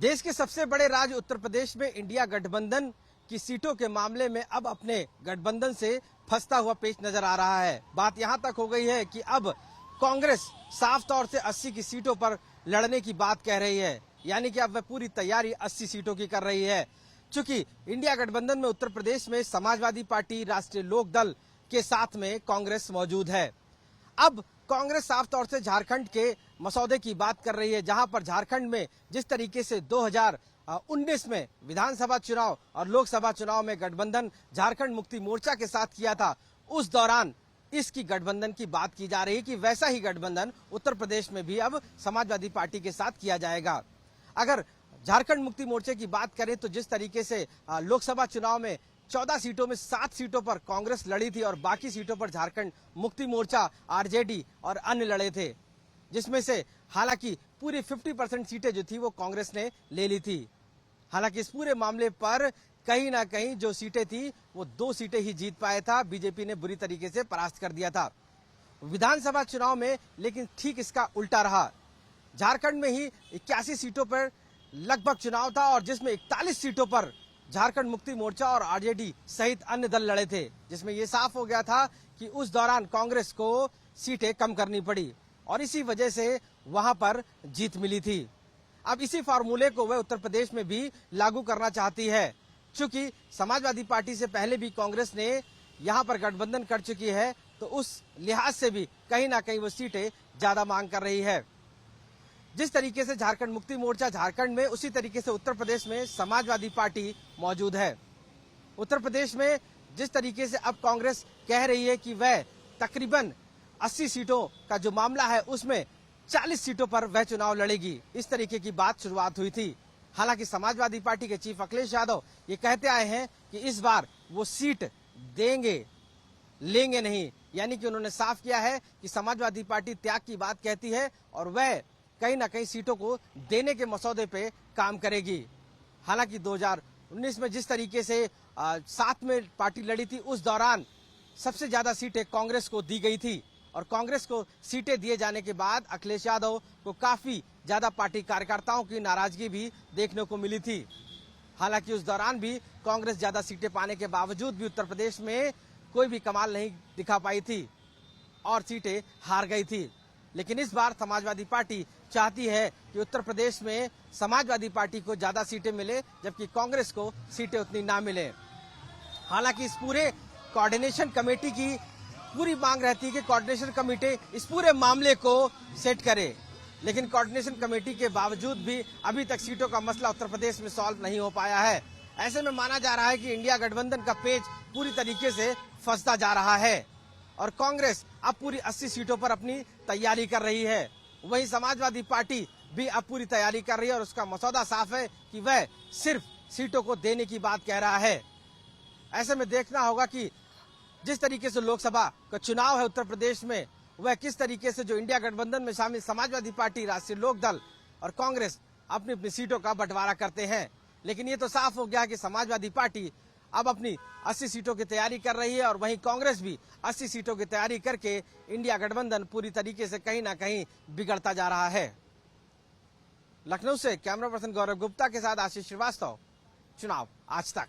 देश के सबसे बड़े राज्य उत्तर प्रदेश में इंडिया गठबंधन की सीटों के मामले में अब अपने गठबंधन से फंसता हुआ पेश नजर आ रहा है। बात यहां तक हो गई है कि अब कांग्रेस साफ तौर से 80 की सीटों पर लड़ने की बात कह रही है, यानी कि अब वह पूरी तैयारी 80 सीटों की कर रही है। चूंकि इंडिया गठबंधन में उत्तर प्रदेश में समाजवादी पार्टी, राष्ट्रीय लोक दल के साथ में कांग्रेस मौजूद है। अब कांग्रेस साफ तौर से झारखंड के मसौदे की बात कर रही है, जहां पर झारखंड में जिस तरीके से 2019 में विधानसभा चुनाव और लोकसभा चुनाव में गठबंधन झारखंड मुक्ति मोर्चा के साथ किया था, उस दौरान इसकी गठबंधन की बात की जा रही है कि वैसा ही गठबंधन उत्तर प्रदेश में भी अब समाजवादी पार्टी के साथ किया जाएगा। अगर झारखंड मुक्ति मोर्चे की बात करें तो जिस तरीके से लोकसभा चुनाव में 14 सीटों में 7 सीटों पर कांग्रेस लड़ी थी और बाकी सीटों पर झारखंड मुक्ति मोर्चा, आरजेडी और अन्य लड़े थे, जिसमें से हालांकि पूरी 50% सीटें जो थी वो कांग्रेस ने ले ली थी। हालांकि इस पूरे मामले पर कहीं ना कहीं जो सीटें थी वो 2 सीटें ही जीत पाया था, बीजेपी ने बुरी तरीके से परास्त कर दिया था विधानसभा चुनाव में। लेकिन ठीक इसका उल्टा रहा, झारखंड में ही 81 सीटों पर लगभग चुनाव था और जिसमें 41 सीटों पर झारखंड मुक्ति मोर्चा और आरजेडी सहित अन्य दल लड़े थे, जिसमें यह साफ हो गया था कि उस दौरान कांग्रेस को सीटें कम करनी पड़ी और इसी वजह से वहां पर जीत मिली थी। अब इसी फार्मूले को वह उत्तर प्रदेश में भी लागू करना चाहती है। चूंकि समाजवादी पार्टी से पहले भी कांग्रेस ने यहां पर गठबंधन कर चुकी है, तो उस लिहाज से भी कहीं ना कहीं वो सीटें ज्यादा मांग कर रही है। जिस तरीके से झारखंड मुक्ति मोर्चा झारखंड में, उसी तरीके से उत्तर प्रदेश में समाजवादी पार्टी मौजूद है। उत्तर प्रदेश में जिस तरीके से अब कांग्रेस कह रही है कि वह तकरीबन 80 सीटों का जो मामला है उसमें 40 सीटों पर वह चुनाव लड़ेगी, इस तरीके की बात शुरुआत हुई थी। हालांकि समाजवादी पार्टी के चीफ अखिलेश यादव ये कहते आए हैं कि इस बार वो सीट देंगे, लेंगे नहीं। यानी कि उन्होंने साफ किया है कि समाजवादी पार्टी त्याग की बात कहती है और वह कहीं ना कहीं सीटों को देने के मसौदे पे काम करेगी। हालांकि 2019 में जिस तरीके से साथ में पार्टी लड़ी थी, उस दौरान सबसे ज्यादा सीटें कांग्रेस को दी गई थी और कांग्रेस को सीटें दिए जाने के बाद अखिलेश यादव को काफी ज्यादा पार्टी कार्यकर्ताओं की नाराजगी भी देखने को मिली थी। हालांकि उस दौरान भी कांग्रेस ज्यादा सीटें पाने के बावजूद भी उत्तर प्रदेश में कोई भी कमाल नहीं दिखा पाई थी और सीटें हार गई थी। लेकिन इस बार समाजवादी पार्टी चाहती है कि उत्तर प्रदेश में समाजवादी पार्टी को ज्यादा सीटें मिले, जबकि कांग्रेस को सीटें उतनी ना मिले। हालांकि इस पूरे कोऑर्डिनेशन कमेटी की पूरी मांग रहती है कि कोऑर्डिनेशन कमेटी इस पूरे मामले को सेट करे, लेकिन कोऑर्डिनेशन कमेटी के बावजूद भी अभी तक सीटों का मसला उत्तर प्रदेश में सॉल्व नहीं हो पाया है। ऐसे में माना जा रहा है कि इंडिया गठबंधन का पेच पूरी तरीके से फंसता जा रहा है और कांग्रेस अब पूरी 80 सीटों पर अपनी तैयारी कर रही है। वहीं समाजवादी पार्टी भी अब पूरी तैयारी कर रही है और उसका मसौदा साफ है कि वह सिर्फ सीटों को देने की बात कह रहा है। ऐसे में देखना होगा कि जिस तरीके से लोकसभा का चुनाव है उत्तर प्रदेश में, वह किस तरीके से जो इंडिया गठबंधन में शामिल समाजवादी पार्टी, राष्ट्रीय लोक दल और कांग्रेस अपनी अपनी सीटों का बंटवारा करते हैं। लेकिन ये तो साफ हो गया कि समाजवादी पार्टी अब अपनी 80 सीटों की तैयारी कर रही है और वहीं कांग्रेस भी 80 सीटों की तैयारी करके इंडिया गठबंधन पूरी तरीके से कहीं ना कहीं बिगड़ता जा रहा है। लखनऊ से कैमरा पर्सन गौरव गुप्ता के साथ आशीष श्रीवास्तव, चुनाव आज तक।